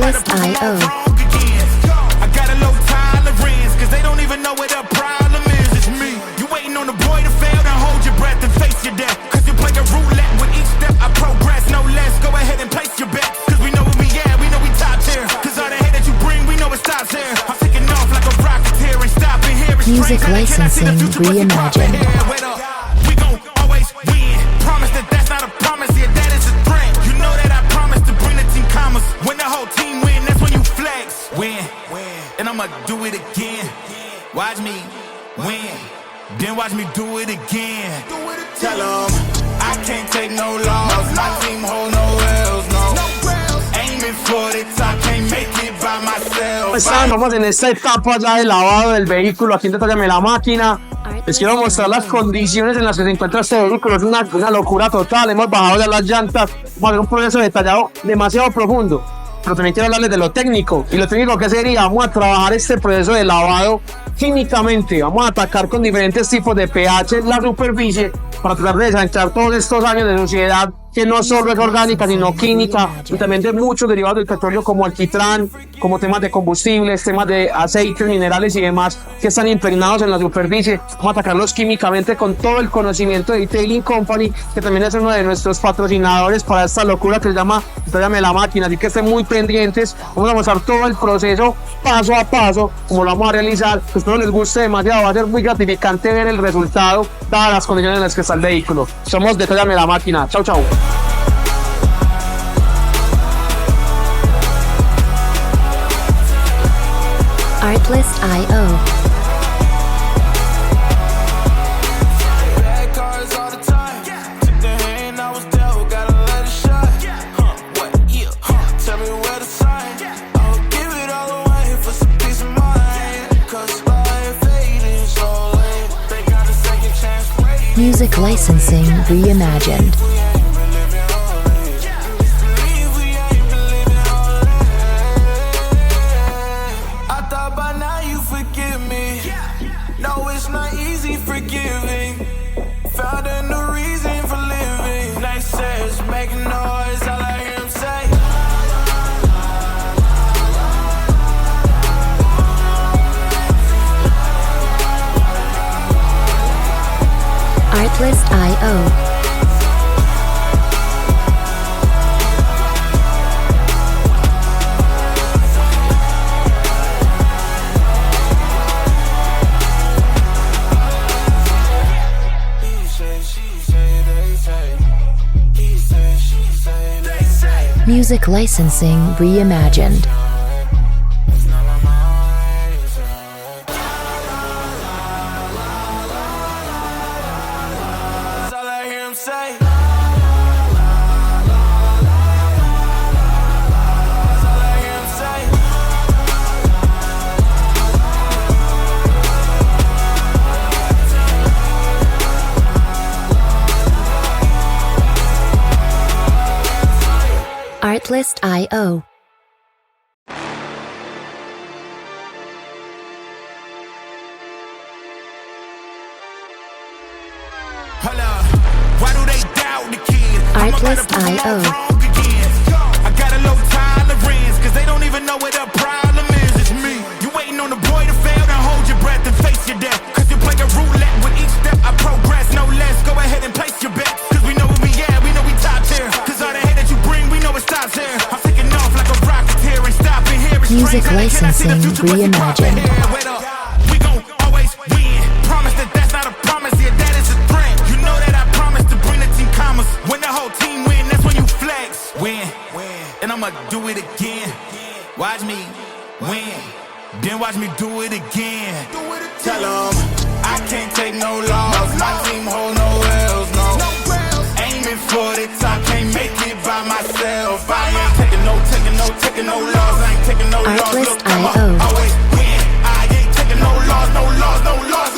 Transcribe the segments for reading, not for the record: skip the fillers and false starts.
Artlist.io. I got a low tolerance, cause they don't even know what the problem is. It's me. You waiting on the boy to fail, then hold your breath and face your death. Cause you play a roulette with each step I progress, no less. Go ahead and place your bets, cause we know where we at, we know we top tier. Cause all the hate that you bring, we know it stops here. I'm taking off like a rocketeer and stopping here. Music licensing reimagined. We gon' always win. Promise that that's not a promise, yeah, that is a threat. You know that I promise to bring the team commas. When the whole team win, that's when you flex. Win, and I'ma do it again. Watch me win, then watch me do it again. Tell 'em I can't take no loss. My team hold no L's, no. Aiming for the top, can't make it by myself. Estamos en esta etapa ya de lavado del vehículo aquí en Detallame la máquina. Les quiero mostrar las condiciones en las que se encuentra este vehículo. Es una locura total. Hemos bajado ya las llantas. Vamos a hacer un proceso detallado demasiado profundo. Pero también quiero hablarles de lo técnico. Y lo técnico que sería, vamos a trabajar este proceso de lavado químicamente. Vamos a atacar con diferentes tipos de pH la superficie para tratar de desanchar todos estos años de suciedad que no solo es orgánica sino química, y también de muchos derivados del petróleo como alquitrán, como temas de combustibles, temas de aceites, minerales y demás que están impregnados en la superficie. Vamos a atacarlos químicamente con todo el conocimiento de Detailing Company, que también es uno de nuestros patrocinadores para esta locura que se llama Detallame la máquina. Así que estén muy pendientes. Vamos a mostrar todo el proceso paso a paso, como lo vamos a realizar. Espero les guste demasiado. Va a ser muy gratificante ver el resultado dadas las condiciones en las que está el vehículo. Somos Detallame la máquina. Chau, chau. Artlist.io. Music licensing reimagined. Artlist.io. Music licensing reimagined. Artlist.io. Artlist.io. I got a low tolerance, cause they don't even know what the problem is. It's me. You waiting on the boy to fail, then hold your breath and face your death. Cause you play a roulette with each step I progress, no less. Go ahead and place your bets, cause we know where we at, we know we top tier. Cause all the hate that you bring, we know it stops here. I'm taking off like a rocketeer and stopping here. Music licensing reimagined. We gon' always win. Promise that that's not a promise, yeah, that is a threat. You know that I promise to bring the team commas. When the whole team win, that's when you flex. Win, and I'ma do it again. Watch me win, then watch me do it again. Tell 'em I can't take no loss. My team hold no L's, no. Aiming for the top, can't make it by myself. I ain't taking no loss. I ain't taking no loss. Look, I'ma always win. I ain't taking no loss.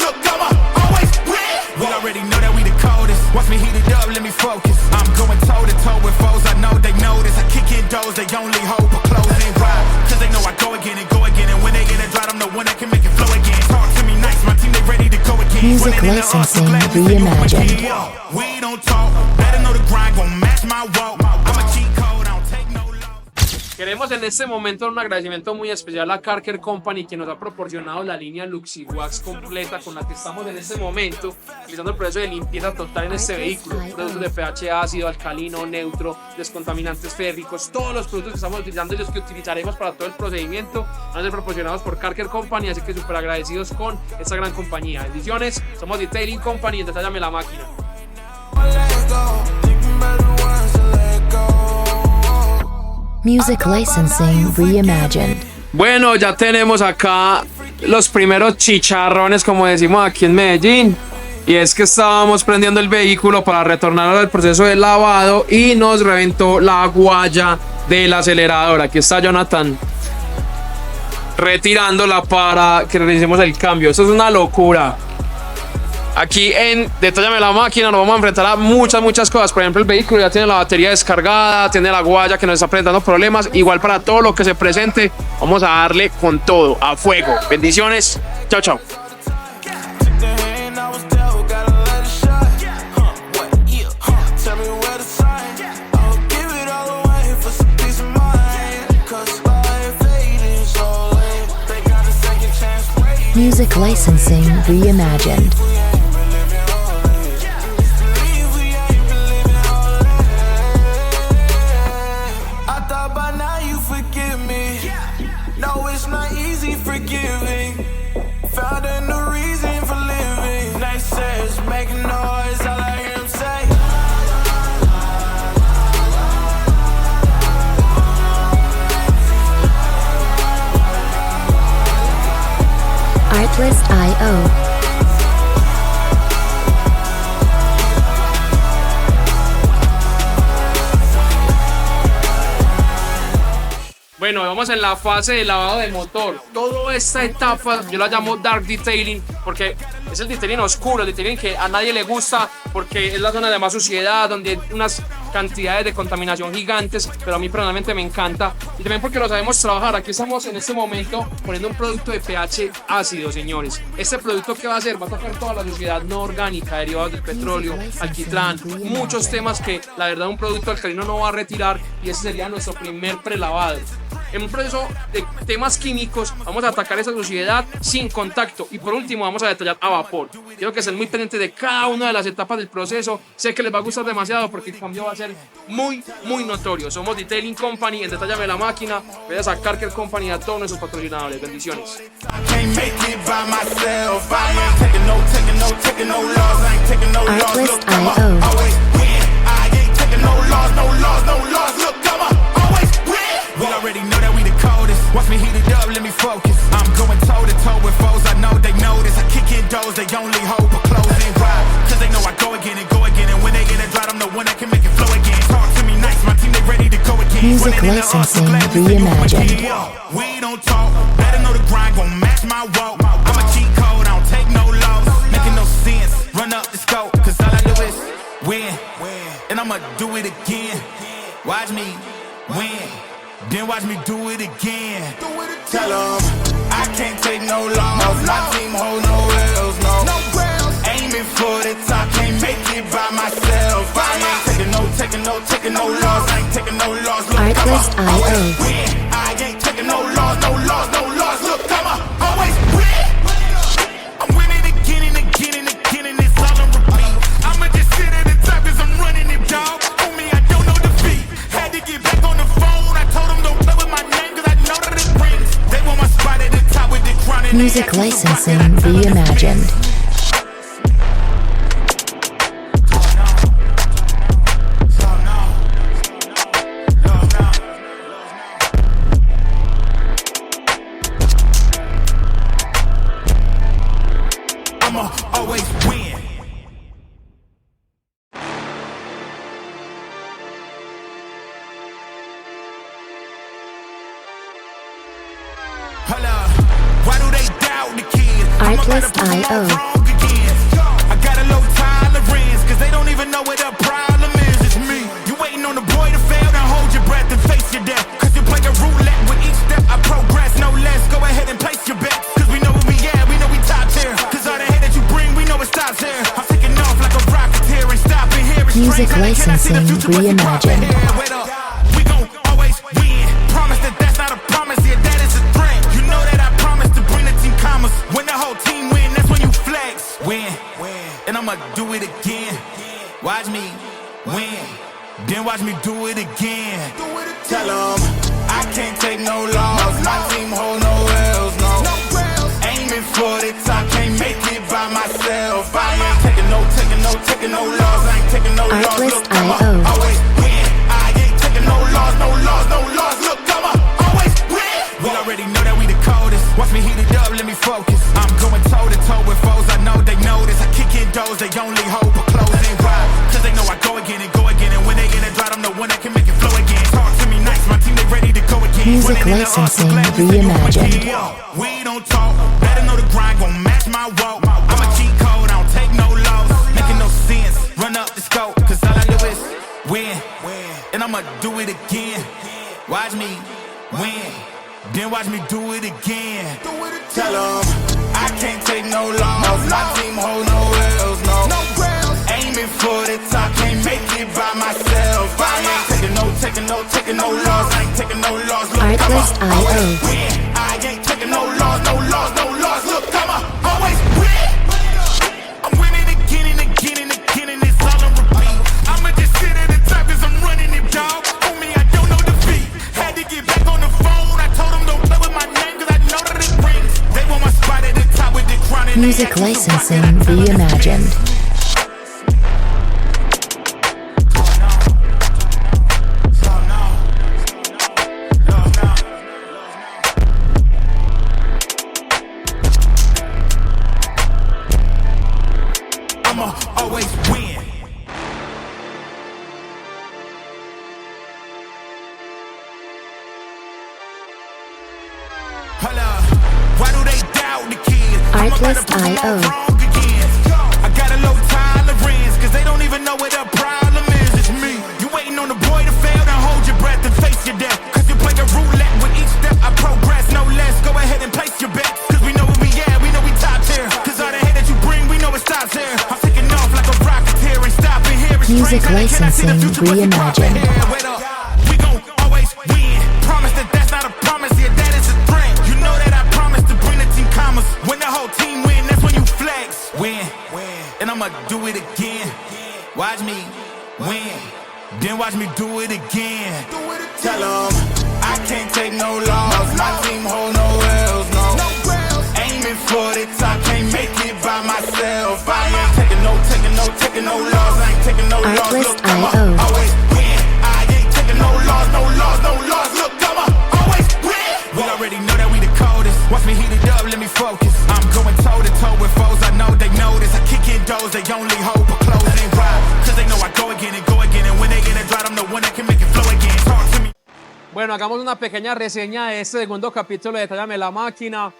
Look, I'ma always win. We already know that we the coldest. Watch me heat it up, let me focus. I'm going toe to toe with foes. I know they notice. I kick in doors, they only hope for closing. Why? Cause they know I go again. And when they get it dry, I'm the one that can make it flow again. Talk to me nice, my team they ready to go again. Music licensing reimagined. We don't talk, better know the grind gon' match my walk. I'm a cheat code, I don't take no loss. Queremos en este momento un agradecimiento muy especial a Carker Company, que nos ha proporcionado la línea Luxiwax completa con la que estamos en este momento realizando el proceso de limpieza total en este vehículo. Productos de pH ácido, alcalino, neutro, descontaminantes férricos, todos los productos que estamos utilizando y los que utilizaremos para todo el procedimiento van a ser proporcionados por Carker Company, así que súper agradecidos con esta gran compañía. Bendiciones, somos Detallame Company y Detallame la máquina. Music licensing reimagined. Bueno, ya tenemos acá los primeros chicharrones, como decimos aquí en Medellín. Y es que estábamos prendiendo el vehículo para retornar al proceso de lavado y nos reventó la guaya del acelerador. Aquí está Jonathan retirándola para que realicemos el cambio. Esto es una locura. Aquí en Detallame la máquina nos vamos a enfrentar a muchas cosas. Por ejemplo, el vehículo ya tiene la batería descargada, tiene la guaya que nos está presentando problemas. Igual para todo lo que se presente, vamos a darle con todo, a fuego. Bendiciones, chao, chao. Music licensing reimagined. Artlist.io. Bueno, vamos en la fase de lavado de motor. Toda esta etapa yo la llamo dark detailing porque es el detailing oscuro, el detailing que a nadie le gusta porque es la zona de más suciedad, donde hay unas cantidades de contaminación gigantes, pero a mí personalmente me encanta y también porque lo sabemos trabajar. Aquí estamos en este momento poniendo un producto de pH ácido, señores. Este producto que va a hacer, va a sacar toda la suciedad no orgánica, derivados del petróleo, alquitrán, muchos temas que la verdad un producto alcalino no va a retirar y ese sería nuestro primer prelavado. En un proceso de temas químicos vamos a atacar esa suciedad sin contacto y por último vamos a detallar a vapor. Quiero que estén muy pendientes de cada una de las etapas del proceso. Sé que les va a gustar demasiado porque el cambio va a ser muy notorio. Somos Detailing Company, en Detallame la máquina. Gracias a Carker Company y a todos nuestros patrocinadores. Bendiciones. We already know that we the coldest. Watch me heat it up, let me focus. I'm going toe to toe with foes, I know they notice. I kick in doors, they only hope for closing. Why? Cause they know I go again and go again. And when they get it dry, I'm the one that can make it flow again. Talk to me nice, my team, they ready to go again. Music licensing reimagined. We don't talk, better know the grind, gon' match my walk. I'm a cheat code, I don't take no loss. Making no sense, run up the scope. Cause all I do is win, and I'ma do it again. Watch me win. Then watch me do it again. Tell 'em I can't take no loss. My team hold no rails, no. Aiming for the top, can't make it by myself. I ain't taking no loss. I ain't taking no loss. Look, Artlist.io. I ain't taking no loss. Look, come on, always win. I'm winning again and again and again, and it's all on repeat. I'ma just sit at the top 'cause I'm running it, dog. On me, I don't know defeat. Had to get back on the phone. I told them don't play with my name 'cause I know that it rings. They want my spot at the top with the crown. Music licensing reimagined. I'ma always win. Hold up, why do they doubt the kid? Artlist.io. I got a low tolerance, cause they don't even know what the problem is. It's me. You waiting on the boy to fail, then hold your breath and face your death. Cause you play a roulette with each step. I progress, no less. Go ahead and place your bets. Cause we know where we at, we know we top tier. Cause all the hate that you bring, we know it stops here. I'm taking off like a rocketeer and stopping here. Music licensing reimagined. We gon' always win. Promise I'ma do it again. Watch me win, then watch me do it again. Tell 'em I can't take no loss. My team hold no L's, no. Aiming for the top, can't make it by myself. I ain't taking no loss. I ain't taking no loss. Look, I'ma always win. I ain't taking no loss. Look, I'ma always win. We already know that we the coldest. Watch me heat it up, let me focus. I'm going toe to toe with foes. I know they notice. I kick in doors, they only hope for closing ride. Cause they know I go again. And when they get it right, I'm the one that can make it flow again. Talk to me nice, my team they ready to go again. Music licensing reimagined. We don't talk, better know the grind gon' match my walk. I'm a cheat code, I don't take no loss. Making no sense, run up the scope. Cause all I do is win, and I'ma do it again. Watch me win, then watch me do it again. Tell 'em I can't take no loss. My team hold no L's, no. Aiming for the top, can't make it by myself. I ain't taking no loss. I ain't taking no loss. Look, Artlist I'ma always IO. win. I ain't taking no loss. Look, I'ma always win. I'm winning again and again and again, and it's all on repeat. I'ma just sit at the top 'cause I'm running it, dog. On me, I don't know defeat. Had to get back on the phone. I told them don't play with my name 'cause I know that it rings. They want my spot at the top with the crown and Music licensing reimagined. I'ma always win. Hold up, why do they doubt the kid? I'ma better Artlist prove 'em IO. wrong again. I got a low tolerance, 'cause they don't even know what the problem is. It's me. You waiting on the boy to fail, then hold your breath and face your death. 'Cause you play a roulette with each step I progress, no less. Go ahead and place your bets, 'cause we know where we at, we know we top tier. 'Cause all the hate that you bring, we know it stops here. I'm taking off like a rocket here and stopping here. It's Music strange, can I see the licensing future, but you reimagined. profit here. Wait up, we gon' always win. Promise that that's not a promise, yeah, that is a threat. You know that I promise to bring the team commas. When the whole team win, that's when you flex. Win, and I'ma do it again. Watch me win, then watch me do it again. Tell 'em I can't take no loss. My team hold no L's, no. Aiming for the top, can't make it by myself. I ain't taking no loss. I ain't taking no loss. Artlist Look, I'ma IO. always win. I ain't taking no loss. Look, I'ma always win. We already know that we the coldest. Watch me heat it up, let me focus. I'm going toe to toe with foes. I know they notice. I kick in doors, they only hope for closing ride. 'Cause they know I go again. And when they get it right, I'm the one that can make it flow again. Talk to me. Bueno, hagamos una pequeña reseña de este segundo capítulo de Detallame la máquina.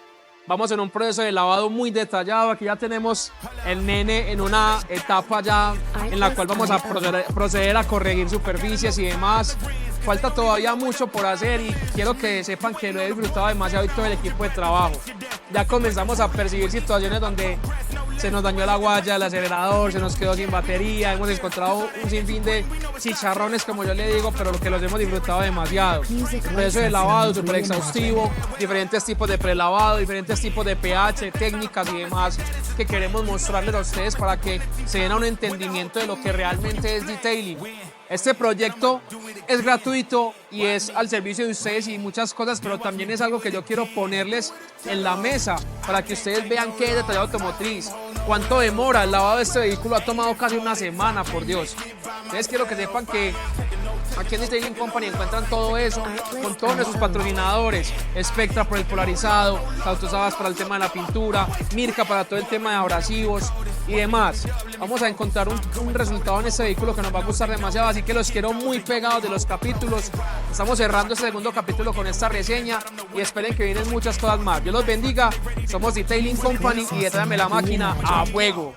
Vamos en un proceso de lavado muy detallado. Aquí ya tenemos el nene en una etapa ya en la cual vamos a proceder a corregir superficies y demás. Falta todavía mucho por hacer y quiero que sepan que lo he disfrutado demasiado y todo el equipo de trabajo. Ya comenzamos a percibir situaciones donde se nos dañó la guaya, el acelerador, se nos quedó sin batería, hemos encontrado un sinfín de chicharrones, como yo le digo, pero lo que los hemos disfrutado demasiado. El proceso de lavado súper exhaustivo, diferentes tipos de prelavado, diferentes tipos de pH, técnicas y demás que queremos mostrarles a ustedes para que se den a un entendimiento de lo que realmente es detailing. Este proyecto es gratuito y es al servicio de ustedes y muchas cosas, pero también es algo que yo quiero ponerles en la mesa para que ustedes vean qué es detallado automotriz, cuánto demora. El lavado de este vehículo ha tomado casi una semana, por Dios. Entonces quiero que sepan que aquí en Detailing Company encuentran todo eso con todos nuestros patrocinadores: Spectra por el polarizado, Autosabas para el tema de la pintura, Mirka para todo el tema de abrasivos y demás. Vamos a encontrar un resultado en este vehículo que nos va a gustar demasiado, así que los quiero muy pegados de los capítulos. Estamos cerrando este segundo capítulo con esta reseña y esperen que vienen muchas cosas más. Dios los bendiga. Somos Detailing Company y Detallame la máquina a fuego.